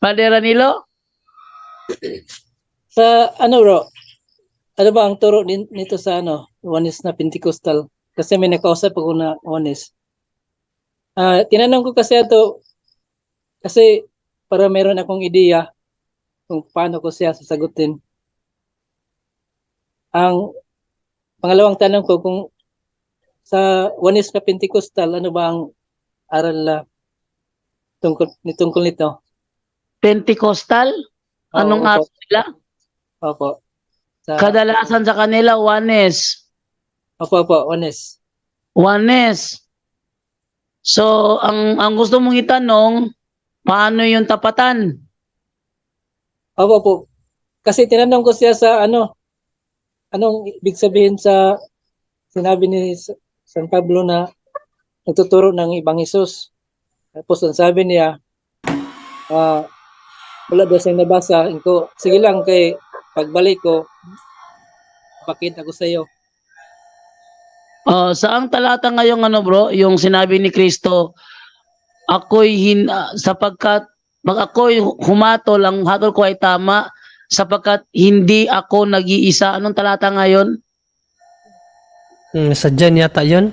Padre Ranilo? Sa ano bro, ano ba ang turo nito sa ano, Oneness na Pentecostal? Kasi may nakausap ako na Oneness. Tinanong ko kasi ito, kasi para meron akong ideya kung paano ko siya sasagutin. Ang pangalawang tanong ko, kung sa Oneness na Pentecostal, ano ba ang aral na tungkol nito? Pentecostal? Anong Opo, araw nila? opo. Kadalasan sa kanila, Oneness. Opo, Oneness. Oneness. So, ang gusto mong itanong, paano yung tapatan? Opo po. Kasi tinanong ko siya sa ano, anong ibig sabihin sa sinabi ni San Pablo na nagtuturo ng ibang Hesus. Tapos ang sabi niya, wala daw siyang nabasa. Ko, sige lang, kay pagbalik ko, pakita ko sa iyo. Saang talata ngayong ano bro, yung sinabi ni Kristo, sapagkat pag ako'y humatol, ang hatol ko ay tama, sapagkat hindi ako nag-iisa. Anong talata ngayon? Sa John yata yun.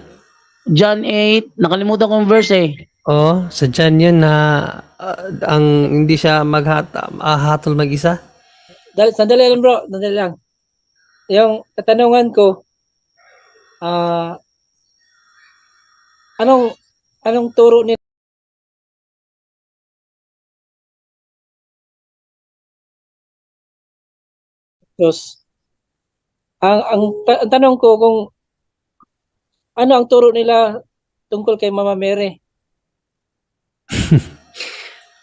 John 8, nakalimutan ko yung verse eh. Oo, sa John yun na ang hindi siya maghatol mag-isa. Sandali lang bro, sandali lang. Yung katanungan ko, anong turo ni Diyos? Ang tanong ko, kung ano ang turo nila tungkol kay Mama Mary?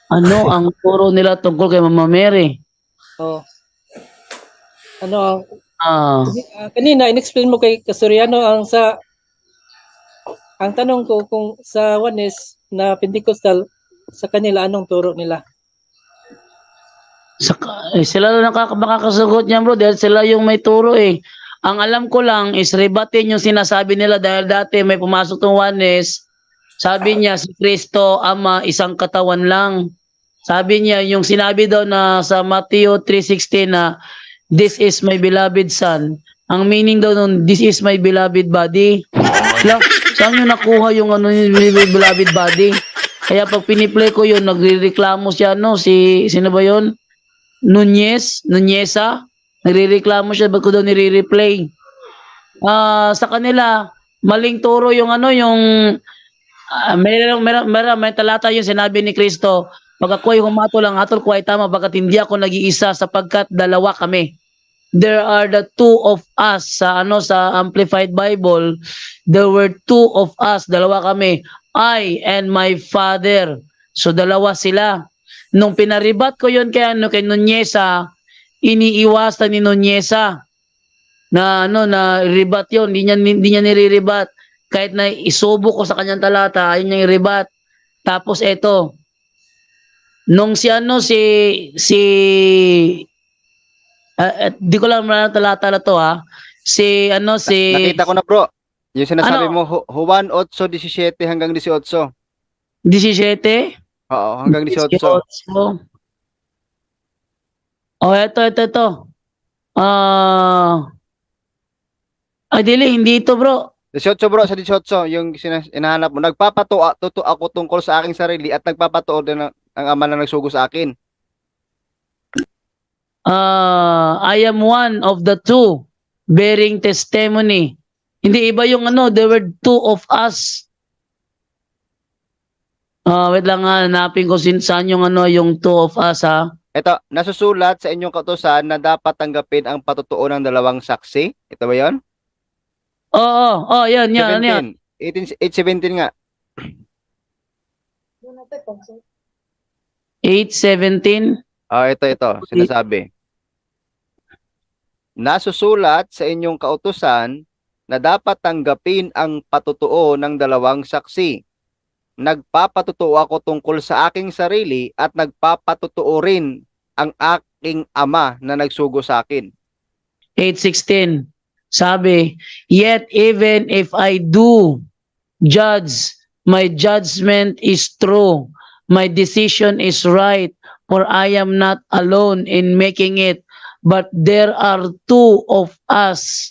Ano ang turo nila tungkol kay Mama Mary? Oh. Ano Ah, kanina inexplain mo kay Kasuriano ang tanong ko, kung sa Oneness na Pentecostal, sa kanila anong turo nila? sila lang makakasagot niyan bro, dahil sila yung may turo eh. Ang alam ko lang is rebatin yung sinasabi nila, dahil dati may pumasok ng Oneness, sabi niya si Kristo Ama isang katawan lang. Sabi niya yung sinabi daw na sa Matthew 3:16 na this is my beloved son. Ang meaning daw nun, this is my beloved body. Saan nyo nakuha yung ano yung beloved body? Kaya pag piniplay ko yun, nagrereklamo siya, no? Sino ba yun? Nuneza. Nagrereklamo siya, ba't ko daw nire-replay? Sa kanila, maling turo yung ano, yung may talata yung sinabi ni Kristo, pag ako'y humatol, ang hatol ko ay tama, pagkat hindi ako nag-iisa, sapagkat dalawa kami. There are the two of us sa Amplified Bible. There were two of us, dalawa kami, I and my Father. So dalawa sila. Nung pinaribat ko yun kay Nuneza, iniiwasan ni Nuneza na na ribat yun, hindi niya niriribat. Kahit na isubo ko sa kanyang talata, ayun niya i-ribat. Tapos eto, nung di ko lang na talata na to ha. Nakita ko na bro. Yung sinasabi mo, Juan 8:17 hanggang 18. 17? Oo, hanggang 18. Ito. Dili, hindi ito bro. 18 bro, sa 18, yung hinahanap mo. Nagpapatuo ako tungkol sa aking sarili at nagpapatuo din ng Ama na nagsugo sa akin. I am one of the two bearing testimony. Hindi iba yung there were two of us. Wait lang hanapin ko saan yung yung two of us ha. Ito, nasusulat sa inyong kautusan na dapat tanggapin ang patutuo ng dalawang saksi. Ito ba 'yon? Oo, yan. 8:17 nga. 8:17. Ito, sinasabi. Nasusulat sa inyong kautusan na dapat tanggapin ang patutuo ng dalawang saksi. Nagpapatutuo ako tungkol sa aking sarili at nagpapatutuo rin ang aking Ama na nagsugo sa akin. 8:16. Sabi, yet even if I do judge, my judgment is true. My decision is right. for I am not alone in making it, but there are two of us,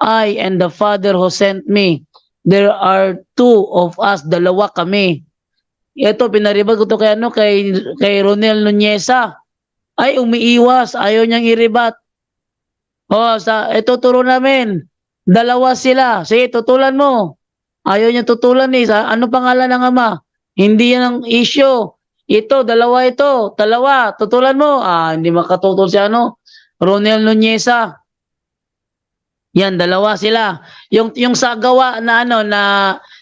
I and the Father who sent me. There are two of us, dalawa kami. Ito, pinaribag ko to kay, kay Ronel Nuneza. Ay, umiiwas, ayaw niyang iribat. Ito turo namin. Dalawa sila. Sige, tutulan mo. Ayaw niya tutulan eh. Ano pangalan ng ama? Hindi yan ang issue. Ito, dalawa ito. Dalawa, tutulan mo. Hindi makatutol si Ronel Nuneza. Yan, dalawa sila. Yung sa gawa na na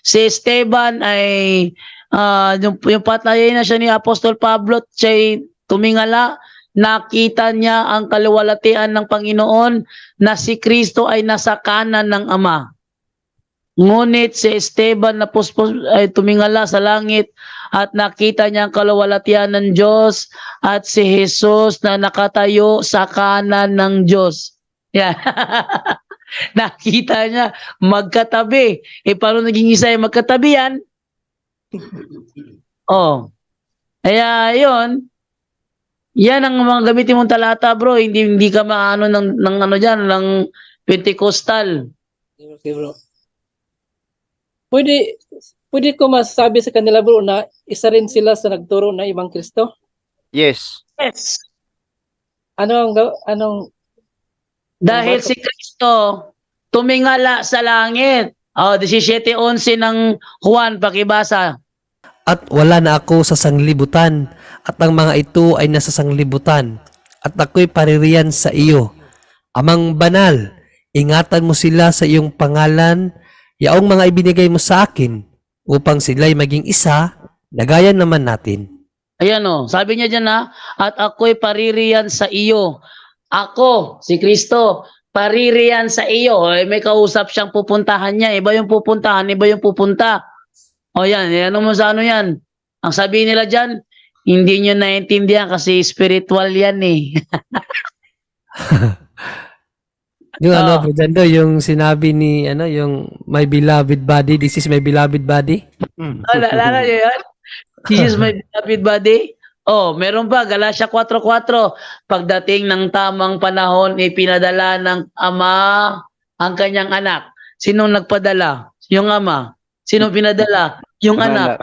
si Esteban ay yung patayin na siya ni Apostol Pablo, siya tumingala, nakita niya ang kaluwalhatian ng Panginoon na si Kristo ay nasa kanan ng Ama. Ngunit si Esteban na ay tumingala sa langit at nakita niya ang kaluwalhatian ng Diyos at si Jesus na nakatayo sa kanan ng Diyos. Yan. Nakita niya magkatabi. Paano naging isa yung magkatabi yan? Kaya yun, yan ang mga gamitin mong talata, bro. Hindi ka maano ng diyan, ng Pentecostal. Okay, bro. Pwede ko masabi sa kanila, bro, na isa rin sila sa nagturo na ibang Kristo? Yes. Yes. Anong Dahil si Kristo tumingala sa langit. 17:11 ng Juan, pakibasa. At wala na ako sa sanglibutan, at ang mga ito ay nasa sanglibutan, at ako'y paririyan sa iyo. Amang banal, ingatan mo sila sa iyong pangalan, yaong mga ibinigay mo sa akin, upang sila'y maging isa, na gaya naman natin. Ayan sabi niya dyan at ako'y paririyan sa iyo. Ako, si Kristo, paririyan sa iyo. May kausap siyang pupuntahan niya. Iba yung pupuntahan, iba yung pupunta. Yan. Ano mo sa yan? Ang sabi nila dyan, hindi nyo naiintindihan kasi spiritual yan eh. Yung Bro Jando, yung sinabi ni, yung my beloved body, this is my beloved body. Naalala nyo yan? This is my beloved body. Meron pa, Galatia 4:4. Pagdating ng tamang panahon, ipinadala ng Ama ang kanyang anak. Sinong nagpadala? Yung Ama. Sinong pinadala? Yung anak.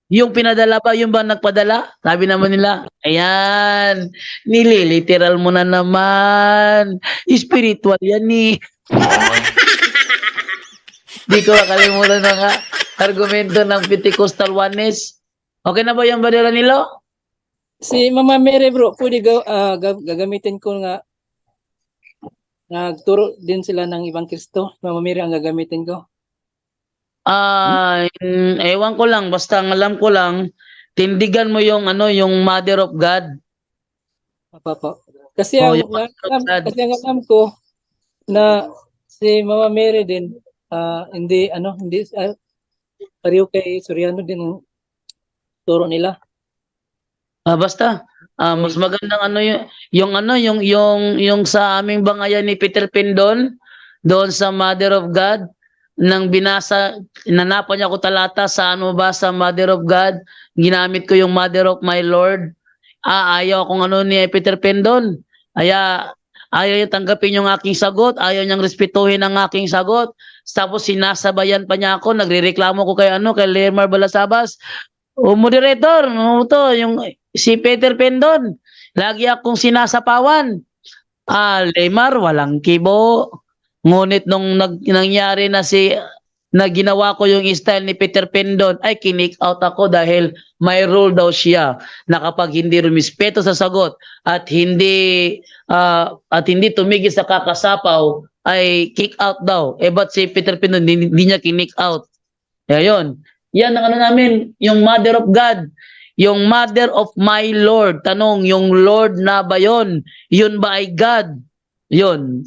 Yung pinadala pa, yung ba nagpadala? Sabi naman nila, ayan, nililiteral mo na naman. Spiritual yan eh. Di ko makalimutan ng argumento ng Pentecostal oneness. Okay na ba yung badala nilo? Si Mama Mary, bro, pwede gagamitin ko nga nagturo din sila ng ibang Kristo. Mama Mary ang gagamitin ko. Ewan ko lang, basta ang alam ko lang, tindigan mo yung yung Mother of God. Papa. Kasi ang alam ko na si Mama Mary din hindi pareho kay Soriano din ang turo nila. Basta mas magandang yung sa aming bangayan ni Peter Pindon doon sa Mother of God nang nanapan niya ko talata sa sa Mother of God, ginamit ko yung Mother of my Lord. Ayaw akong ni Peter Pindon. Ayaw niya tanggapin yung aking sagot, ayaw niyang respetuhin ang aking sagot. Tapos sinasabayan pa niya ako, nagrereklamo ko kay kay Lermar Balasabas. Moderator, yung si Peter Pendon, lagi akong sinasapawan. Lemar, walang kibo. Ngunit nung nangyari na ginawa ko yung style ni Peter Pendon, ay kinik out ako dahil may rule daw siya na kapag hindi rumispeto sa sagot at hindi tumigil sa kakasapaw, ay kick out daw. But si Peter Pendon, hindi niya kinik out. Yun. Yan ang namin, yung Mother of God, yung Mother of my Lord. Tanong, yung Lord na ba yun? Yun ba ay God? Yun.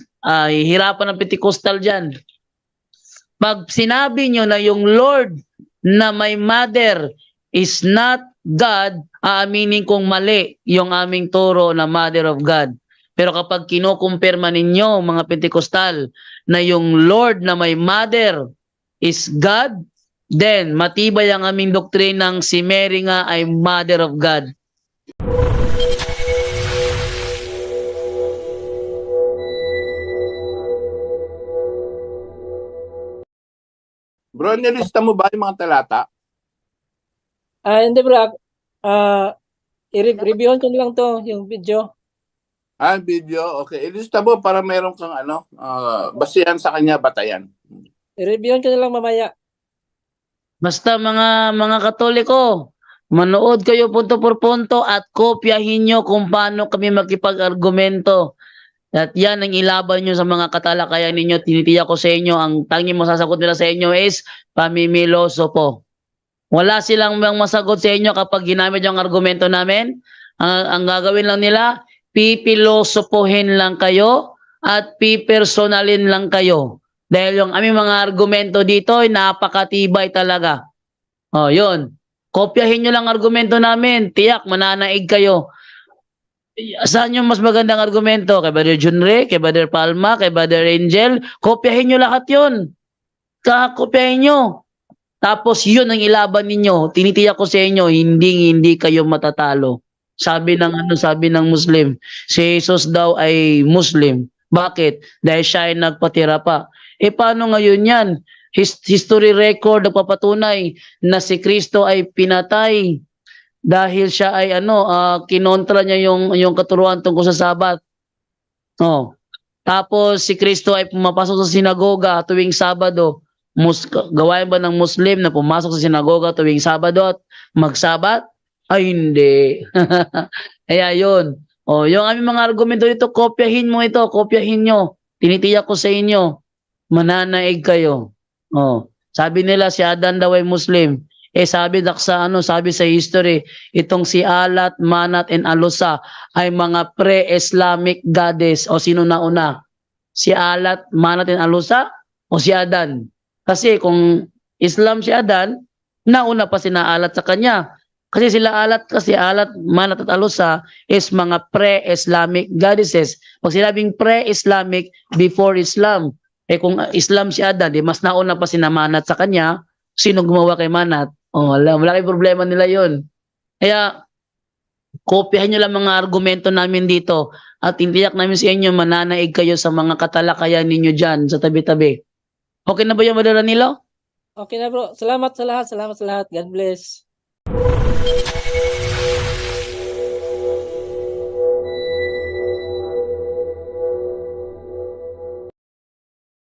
Hirapan ng Pentecostal dyan. Pag sinabi nyo na yung Lord na may Mother is not God, aaminin kong mali yung aming turo na Mother of God. Pero kapag kinukumpirma ninyo, mga Pentecostal, na yung Lord na may Mother is God, then, matibay ang aming doktrinang si Mary nga ay Mother of God. Bro, nilista mo ba yung mga talata? Hindi bro, i-reviewin ko na lang to, yung video. Video. Okay. Ilista mo para meron kang basihan sa kanya, batayan. I-reviewin ko na lang mamaya. Basta mga Katoliko, manood kayo punto por punto at kopyahin nyo kung paano kami makipag-argumento. At yan ang ilaban nyo sa mga katalakayan ninyo. Tinitiyak ko sa inyo, ang tanging masasagot nila sa inyo is pamimiloso po. Wala silang masagot sa inyo kapag ginamit yung argumento namin. Ang gagawin lang nila, pipilosopohin lang kayo at pipersonalin lang kayo. Dahil yung aming mga argumento dito ay napakatibay talaga. O, yun. Kopyahin nyo lang argumento namin. Tiyak, mananaig kayo. Saan yung mas magandang argumento? Kay Brother Junre, kay Brother Palma, kay Brother Angel? Kopyahin nyo lahat yun. Kopyahin nyo. Tapos yun ang ilaban ninyo. Tinitiyak ko sa inyo, hindi kayo matatalo. Sabi ng Muslim, si Jesus daw ay Muslim. Bakit? Dahil siya ay nagpatira pa. Paano ngayon yan? History record nagpapatunay na si Kristo ay pinatay dahil siya ay kinontra niya yung katuruan tungkol sa Sabat. Oh. Tapos si Kristo ay pumapasok sa sinagoga tuwing Sabado. Gawain ba ng Muslim na pumasok sa sinagoga tuwing Sabado at magsabat? Ay hindi. Kaya yun. O, yung aming mga argumento dito, kopyahin mo ito, kopyahin nyo. Tinitiyak ko sa inyo, mananaig kayo. O, sabi nila si Adan daw ay Muslim. Sabi sa history, itong si Alat, Manat, and Alusa ay mga pre-Islamic goddess. O sino nauna? Si Alat, Manat, and Alusa o si Adan? Kasi kung Islam si Adan, nauna pa sina Alat sa kanya. Kasi Alat, Manat, at Alusa is mga pre-Islamic goddesses. Pag sinabing pre-Islamic, before Islam. Kung Islam si Adan, mas nauna pa sina Manat sa kanya, sino gumawa kay Manat? Malaking problema nila yon. Kaya, kopyahin nyo lang mga argumento namin dito at tintiyak namin sa inyo, mananaig kayo sa mga katalakayan ninyo dyan sa tabi-tabi. Okay na ba yung Brother Danilo? Okay na bro. Salamat sa lahat. God bless.